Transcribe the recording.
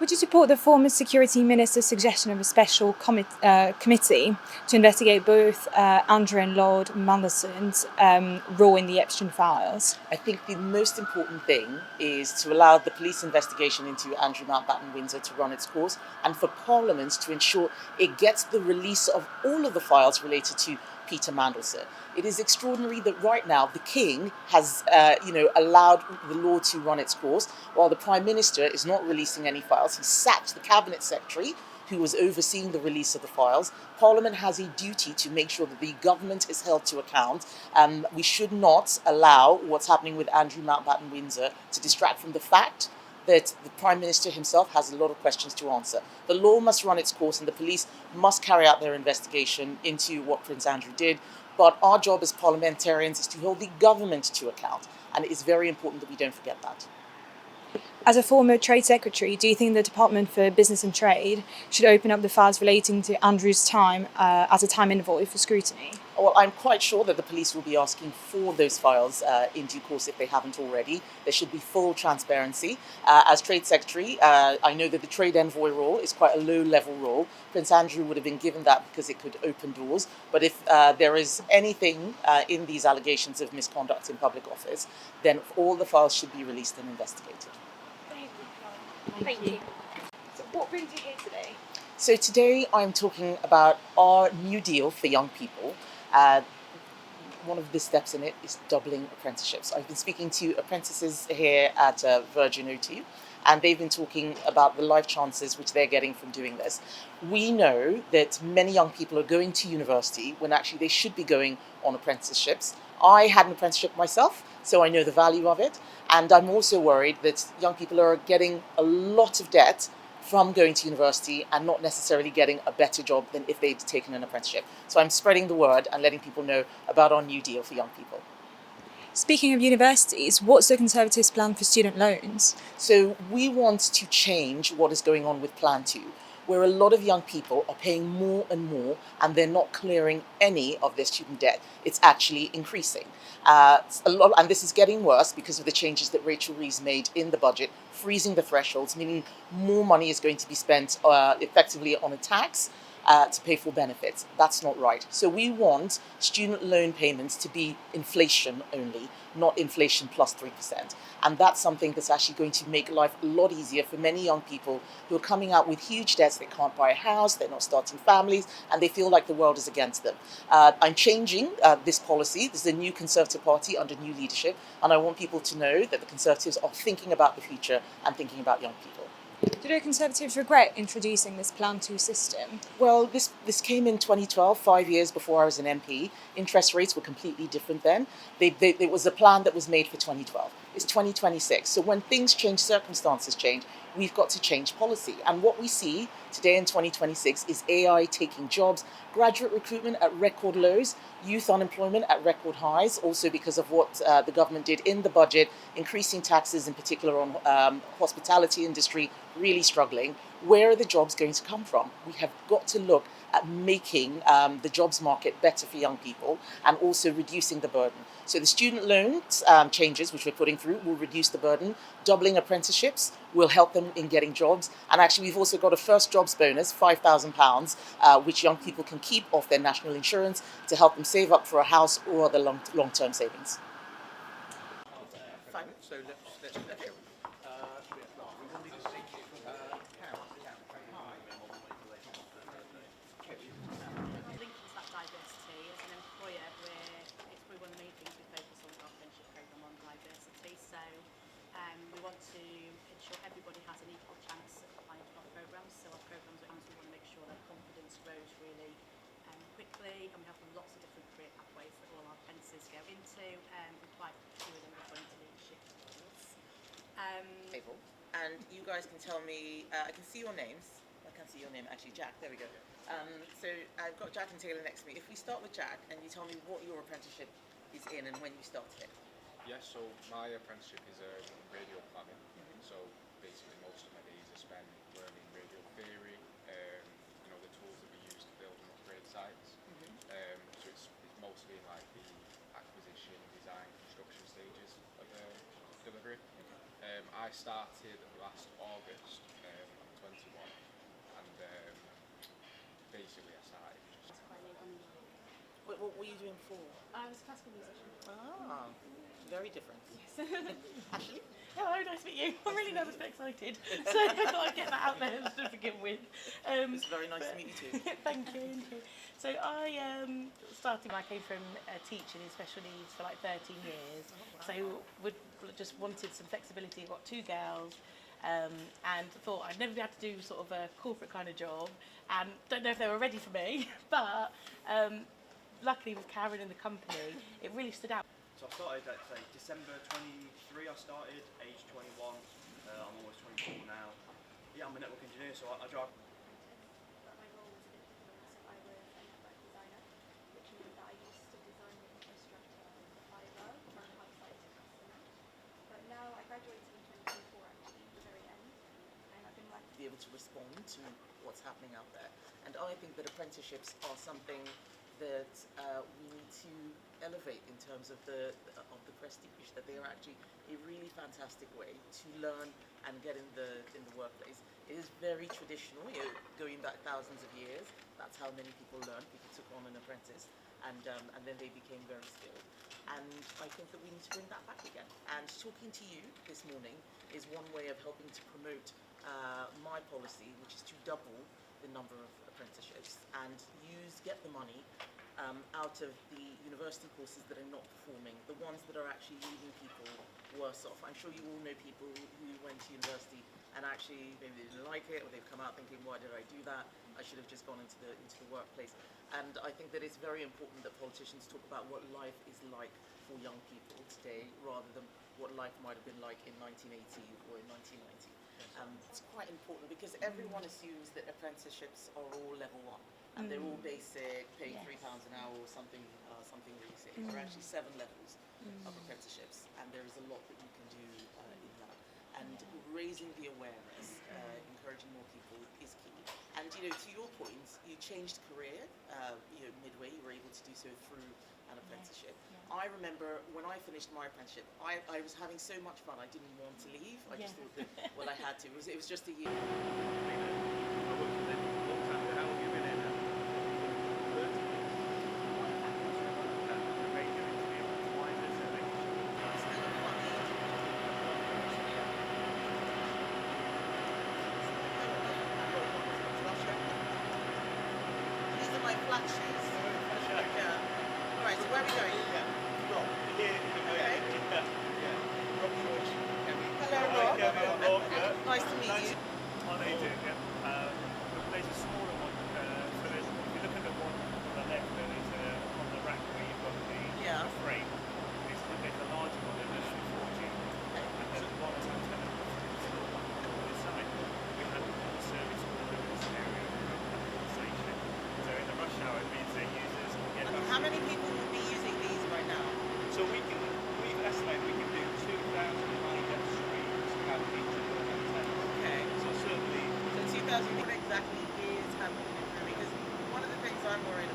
Would you support the former Security Minister's suggestion of a special committee to investigate both Andrew and Lord Mandelson's role in the Epstein files? I think the most important thing is to allow the police investigation into Andrew Mountbatten-Windsor to run its course, and for Parliament to ensure it gets the release of all of the files related to Peter Mandelson. It is extraordinary that right now the King has allowed the law to run its course, while the Prime Minister is not releasing any files. He sacked the Cabinet Secretary who was overseeing the release of the files. Parliament has a duty to make sure that the government is held to account. We should not allow what's happening with Andrew Mountbatten-Windsor to distract from the fact that the Prime Minister himself has a lot of questions to answer. The law must run its course and the police must carry out their investigation into what Prince Andrew did. But our job as parliamentarians is to hold the government to account, and it is very important that we don't forget that. As a former Trade Secretary, do you think the Department for Business and Trade should open up the files relating to Andrew's time as a time envoy for scrutiny? Well, I'm quite sure that the police will be asking for those files in due course if they haven't already. There should be full transparency. As Trade Secretary, I know that the Trade Envoy role is quite a low-level role. Prince Andrew would have been given that because it could open doors. But if there is anything in these allegations of misconduct in public office, then all the files should be released and investigated. Thank you. So what brings you here today? So today I'm talking about our new deal for young people. One of the steps in it is doubling apprenticeships. I've been speaking to apprentices here at Virgin O2, and they've been talking about the life chances which they're getting from doing this. We know that many young people are going to university when actually they should be going on apprenticeships. I had an apprenticeship myself, so I know the value of it. And I'm also worried that young people are getting a lot of debt from going to university and not necessarily getting a better job than if they'd taken an apprenticeship. So I'm spreading the word and letting people know about our new deal for young people. Speaking of universities, what's the Conservatives' plan for student loans? So we want to change what is going on with Plan 2, where a lot of young people are paying more and more and they're not clearing any of their student debt. It's actually increasing. And this is getting worse because of the changes that Rachel Reeves made in the budget, freezing the thresholds, meaning more money is going to be spent effectively on a tax to pay for benefits. That's not right. So we want student loan payments to be inflation only, not inflation plus 3%. And that's something that's actually going to make life a lot easier for many young people who are coming out with huge debts. They can't buy a house, they're not starting families, and they feel like the world is against them. I'm changing this policy. This is a new Conservative Party under new leadership, and I want people to know that the Conservatives are thinking about the future and thinking about young people. Do the Conservatives regret introducing this Plan 2 system? Well, this came in 2012, 5 years before I was an MP. Interest rates were completely different then. It was a plan that was made for 2012. It's 2026. So when things change, circumstances change, we've got to change policy. And what we see today in 2026 is AI taking jobs, graduate recruitment at record lows, youth unemployment at record highs, also because of what the government did in the budget, increasing taxes in particular on hospitality industry, really struggling. Where are the jobs going to come from? We have got to look at making the jobs market better for young people and also reducing the burden. So the student loans changes, which we're putting through, will reduce the burden. Doubling apprenticeships will help them in getting jobs. And actually, we've also got a first jobs bonus, £5,000, which young people can keep off their national insurance to help them save up for a house or other long-term savings. Fine. So let's show. Linking that diversity as an employer, it's probably one of the main things we focus on with our apprenticeship programme on diversity. So we want to ensure everybody has an equal chance of applying to our programmes. So our programmes, we want to make sure that confidence grows really quickly, and we have lots of different career pathways that all our apprentices go into, and quite a few of them are going to leadership roles. And you guys can tell me, I can see your names. I can see your name, actually, Jack, there we go. So I've got Jack and Taylor next to me. If we start with Jack, and you tell me what your apprenticeship is in and when you started it. Yes, so my apprenticeship is radio planning. So basically most of my days are spent learning radio theory, the tools that we use to build and upgrade sites. So it's mostly in like the acquisition, design, construction stages of delivery. I started last August. I'm what were you doing before? I was a classical musician. Ah, very different. Ashley? Hello, nice to meet you. I'm really nervous but excited. So I thought I'd get that out there to begin with. It's very nice to meet you too. Thank you. So I I came from teaching in special needs for like 13 years. So would just wanted some flexibility. I've got 2 girls. And thought I'd never be able to do sort of a corporate kind of job, and don't know if they were ready for me, but luckily with Karen and the company, it really stood out. So I started at say December 23. I started, age 21. I'm almost 24 now. Yeah, I'm a network engineer, so I drive. But my role was a bit different. So I was a network designer, which means that I used to design the infrastructure of the fibre from website to customer. But now I graduated in 2024 actually, the very end, and I've been working. Be able to respond to what's happening out there. And I think that apprenticeships are something that we need to elevate in terms of the prestige, that they are actually a really fantastic way to learn and get in the workplace. It is very traditional, going back thousands of years. That's how many people learn. People took on an apprentice, and then they became very skilled. And I think that we need to bring that back again. And talking to you this morning is one way of helping to promote my policy, which is to double the number of apprenticeships and get the money out of the university courses that are not performing, the ones that are actually leaving people worse off. I'm sure you all know people who went to university and actually maybe they didn't like it, or they've come out thinking, why did I do that? I should have just gone into the workplace. And I think that it's very important that politicians talk about what life is like for young people today, rather than what life might have been like in 1980 or in 1990. It's quite important because everyone assumes that apprenticeships are all level 1 and they're all basic, paying £3 an hour or something really silly. There are actually 7 levels of apprenticeships, and there is a lot that you can do in that. And raising the awareness, encouraging more people is key. And to your point, you changed career. Midway, you were able to do so through an apprenticeship. I remember when I finished my apprenticeship, I was having so much fun. I didn't want to leave. I just thought that I had to. It was just a year. I worked for them a long time ago. How long have you been in now? 30 years. The radio engineer, why is this a These are my flat shoes. Alright, so where are we going? Rob, here. Okay. Rob George. Hello, Rob. Nice to meet you. How are you doing? There's a smaller one. So if you look at the one on the left, there is on the rack where you've got the frame. There's a larger one, there's a 40. And there's one on this side. We had the service all over this area at the station. So in the rush hour, it means their users will get back. How many people would be using these right now? So we've estimated we can do 2,000 high-def streams out of each of the antennas. Okay. So certainly, So 2,000, what exactly is happening in Peru? Because one of the things I'm worried